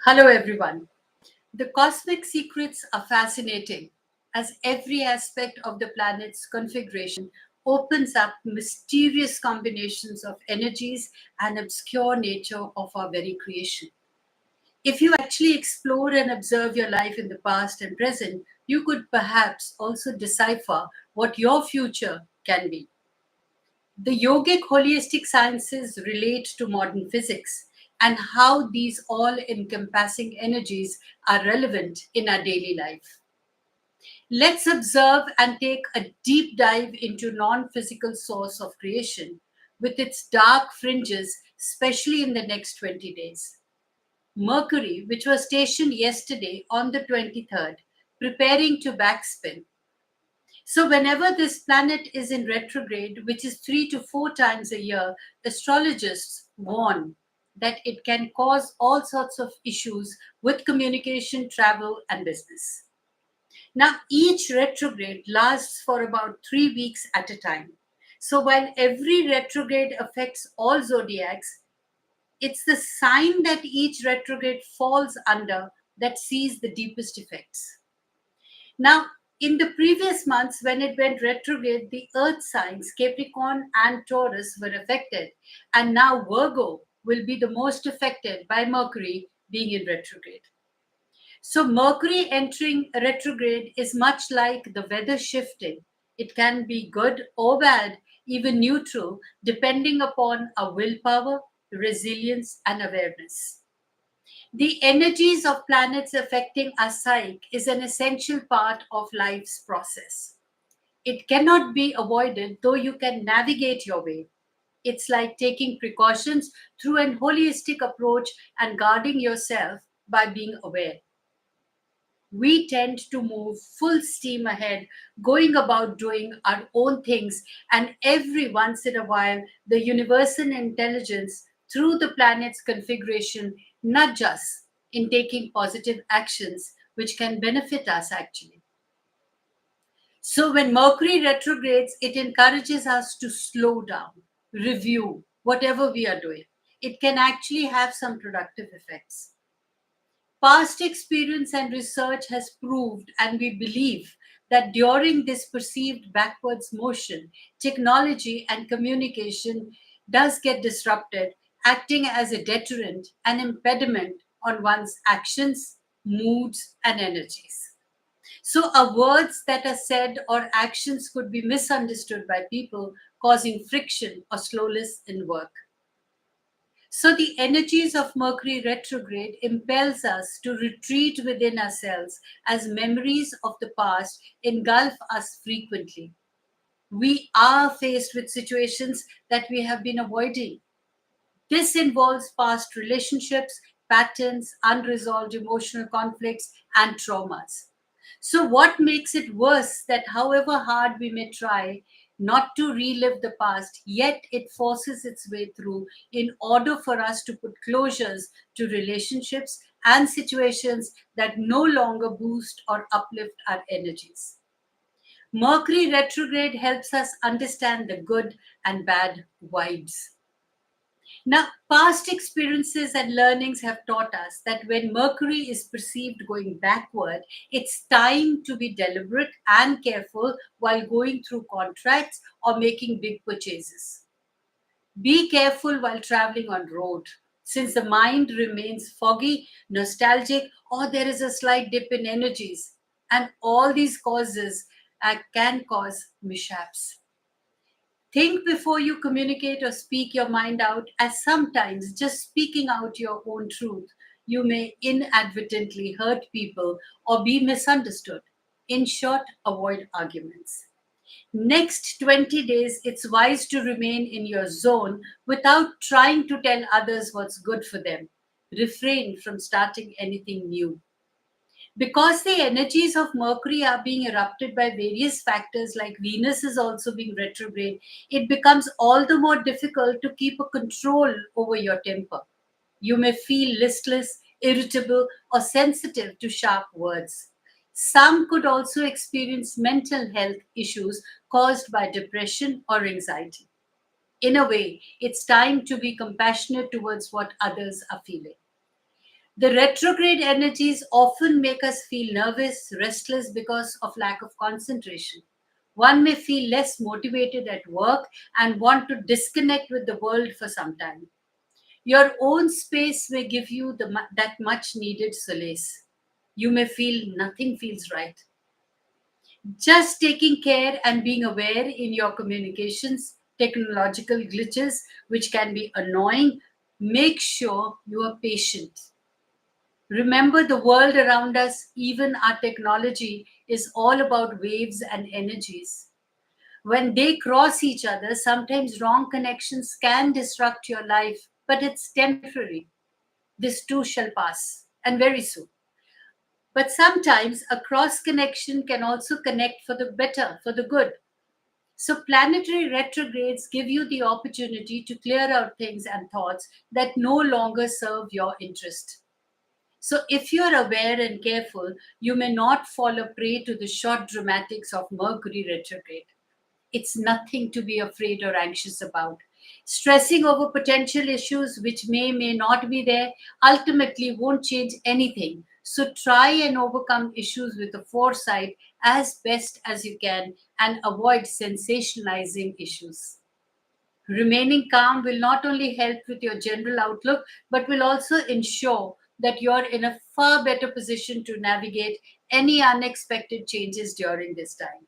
Hello, everyone. The cosmic secrets are fascinating as every aspect of the planet's configuration opens up mysterious combinations of energies and obscure nature of our very creation. If you actually explore and observe your life in the past and present, you could perhaps also decipher what your future can be. The yogic holistic sciences relate to modern physics and how these all encompassing energies are relevant in our daily life. Let's observe and take a deep dive into non-physical source of creation with its dark fringes, especially in the next 20 days. Mercury, which was stationed yesterday on the 23rd, preparing to backspin. So, whenever this planet is in retrograde, which is 3 to 4 times a year, astrologists warn that it can cause all sorts of issues with communication, travel, and business. Now, each retrograde lasts for about 3 weeks at a time. So, while every retrograde affects all zodiacs, it's the sign that each retrograde falls under that sees the deepest effects. Now, in the previous months, when it went retrograde, the earth signs, Capricorn and Taurus, were affected. And now Virgo will be the most affected by Mercury being in retrograde. So, Mercury entering retrograde is much like the weather shifting. It can be good or bad, even neutral, depending upon our willpower, resilience, and awareness. The energies of planets affecting our psyche is an essential part of life's process. It cannot be avoided, though you can navigate your way. It's like taking precautions through an holistic approach and guarding yourself by being aware. We tend to move full steam ahead, going about doing our own things, and every once in a while, the universal intelligence through the planet's configuration nudge us in taking positive actions which can benefit us actually. So, when Mercury retrogrades, it encourages us to slow down, review whatever we are doing. It can actually have some productive effects. Past experience and research has proved, and we believe, that during this perceived backwards motion, technology and communication does get disrupted, acting as a deterrent and impediment on one's actions, moods, and energies. So, words that are said or actions could be misunderstood by people, causing friction or slowness in work. So the energies of Mercury retrograde impels us to retreat within ourselves as memories of the past engulf us frequently. We are faced with situations that we have been avoiding. This involves past relationships, patterns, unresolved emotional conflicts, and traumas. So, what makes it worse that however hard we may try not to relive the past, yet it forces its way through in order for us to put closures to relationships and situations that no longer boost or uplift our energies. Mercury retrograde helps us understand the good and bad vibes. Now, past experiences and learnings have taught us that when Mercury is perceived going backward, it's time to be deliberate and careful while going through contracts or making big purchases. Be careful while traveling on road, since the mind remains foggy, nostalgic, or there is a slight dip in energies, and all these causes can cause mishaps. Think before you communicate or speak your mind out, as sometimes just speaking out your own truth, you may inadvertently hurt people or be misunderstood. In short, avoid arguments. Next 20 days, it's wise to remain in your zone without trying to tell others what's good for them. Refrain from starting anything new. Because the energies of Mercury are being erupted by various factors, like Venus is also being retrograde, it becomes all the more difficult to keep a control over your temper. You may feel listless, irritable, or sensitive to sharp words. Some could also experience mental health issues caused by depression or anxiety. In a way, it's time to be compassionate towards what others are feeling. The retrograde energies often make us feel nervous, restless because of lack of concentration. One may feel less motivated at work and want to disconnect with the world for some time. Your own space may give you that much needed solace. You may feel nothing feels right. Just taking care and being aware in your communications, technological glitches, which can be annoying, make sure you are patient. Remember, the world around us, even our technology, is all about waves and energies. When they cross each other, sometimes wrong connections can disrupt your life, but it's temporary. This too shall pass, and very soon. But sometimes a cross connection can also connect for the better, for the good. So, planetary retrogrades give you the opportunity to clear out things and thoughts that no longer serve your interest. So, if you're aware and careful, you may not fall a prey to the short dramatics of Mercury retrograde. It's nothing to be afraid or anxious about. Stressing over potential issues which may not be there ultimately won't change anything. So try and overcome issues with a foresight as best as you can and avoid sensationalizing issues. Remaining calm will not only help with your general outlook, but will also ensure that you're in a far better position to navigate any unexpected changes during this time.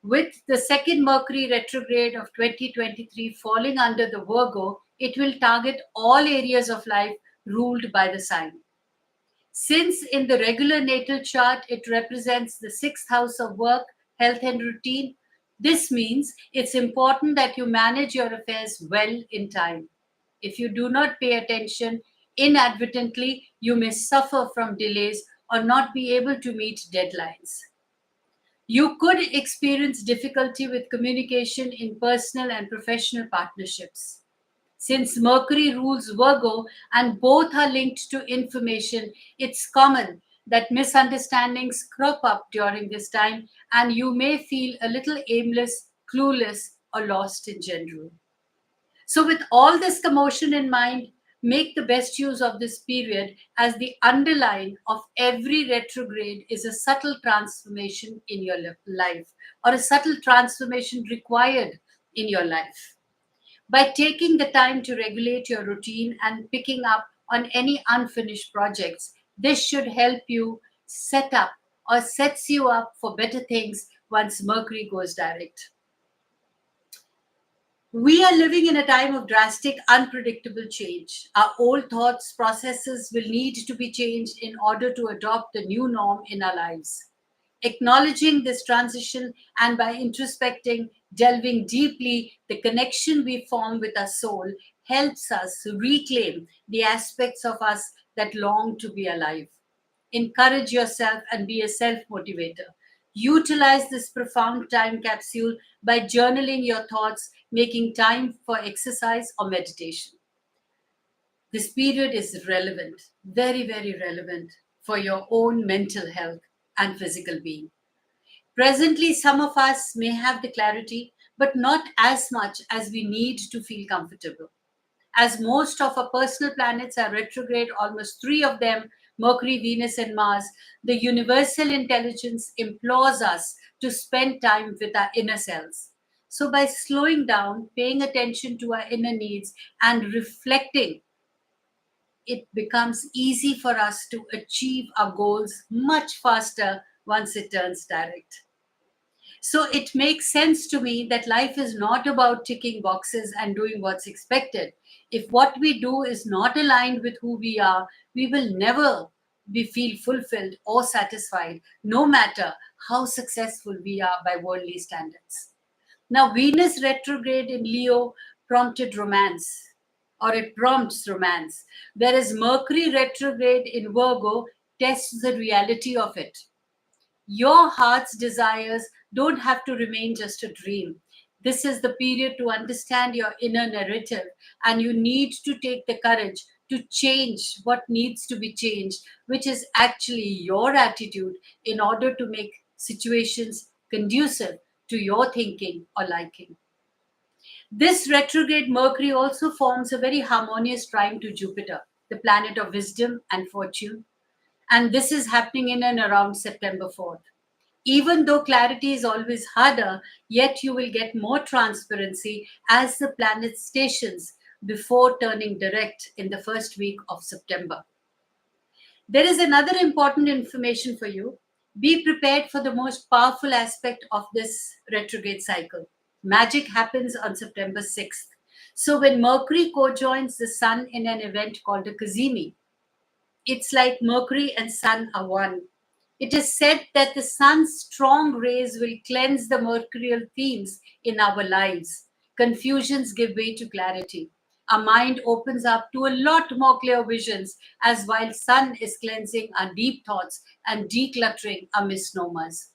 With the second Mercury retrograde of 2023 falling under the Virgo, it will target all areas of life ruled by the sign. Since in the regular natal chart it represents the sixth house of work, health, and routine, this means it's important that you manage your affairs well in time. If you do not pay attention, inadvertently, you may suffer from delays or not be able to meet deadlines. You could experience difficulty with communication in personal and professional partnerships. Since Mercury rules Virgo and both are linked to information, it's common that misunderstandings crop up during this time and you may feel a little aimless, clueless, or lost in general. So, with all this commotion in mind, make the best use of this period as the underline of every retrograde is a subtle transformation in your life or a subtle transformation required in your life. By taking the time to regulate your routine and picking up on any unfinished projects, this should help you set up or sets you up for better things once Mercury goes direct. We are living in a time of drastic, unpredictable change. Our old thoughts, processes will need to be changed in order to adopt the new norm in our lives. Acknowledging this transition and by introspecting, delving deeply, the connection we form with our soul helps us reclaim the aspects of us that long to be alive. Encourage yourself and be a self motivator. Utilize this profound time capsule by journaling your thoughts, making time for exercise or meditation. This period is relevant, very, very relevant for your own mental health and physical being. Presently, some of us may have the clarity, but not as much as we need to feel comfortable. As most of our personal planets are retrograde, almost three of them, Mercury, Venus, and Mars, the universal intelligence implores us to spend time with our inner selves. So, by slowing down, paying attention to our inner needs, and reflecting, it becomes easy for us to achieve our goals much faster once it turns direct. So it makes sense to me that life is not about ticking boxes and doing what's expected. If what we do is not aligned with who we are, we will never feel fulfilled or satisfied, no matter how successful we are by worldly standards. Now, Venus retrograde in Leo prompted romance, or it prompts romance, whereas Mercury retrograde in Virgo tests the reality of it. Your heart's desires don't have to remain just a dream. This is the period to understand your inner narrative, and you need to take the courage to change what needs to be changed, which is actually your attitude, in order to make situations conducive to your thinking or liking. This retrograde Mercury also forms a very harmonious trine to Jupiter. the planet of wisdom and fortune. And this is happening in and around September 4th. Even though clarity is always harder, yet you will get more transparency as the planet stations before turning direct in the first week of September. There is another important information for you. Be prepared for the most powerful aspect of this retrograde cycle. Magic happens on September 6th. So when Mercury co-joins the Sun in an event called a Kazimi, it's like Mercury and Sun are one. It is said that the Sun's strong rays will cleanse the mercurial themes in our lives. Confusions give way to clarity. Our mind opens up to a lot more clear visions, as while Sun is cleansing our deep thoughts and decluttering our misnomers.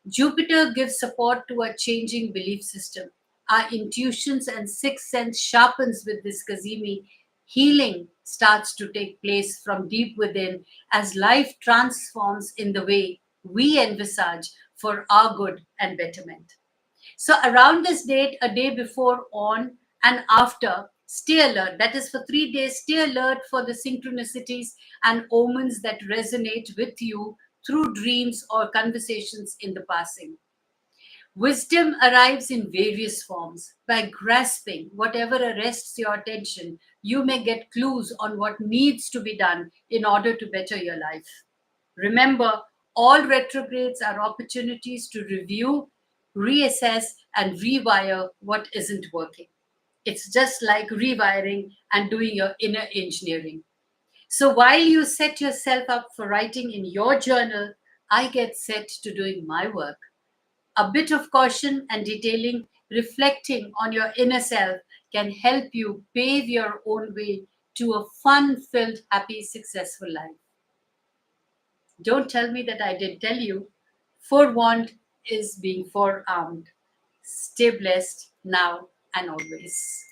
Jupiter gives support to our changing belief system. Our intuitions and sixth sense sharpens with this Kazimi. Healing starts to take place from deep within as life transforms in the way we envisage for our good and betterment. So around this date, a day before, on, and after, stay alert. That is for 3 days. Stay alert for the synchronicities and omens that resonate with you through dreams or conversations in the passing. Wisdom arrives in various forms. By grasping whatever arrests your attention, you may get clues on what needs to be done in order to better your life. Remember, all retrogrades are opportunities to review, reassess, and rewire what isn't working. It's just like rewiring and doing your inner engineering. So while you set yourself up for writing in your journal, I get set to doing my work. A bit of caution and detailing, reflecting on your inner self can help you pave your own way to a fun filled, happy, successful life. Don't tell me that I didn't tell you. Forewarned is being forearmed. Stay blessed now and always.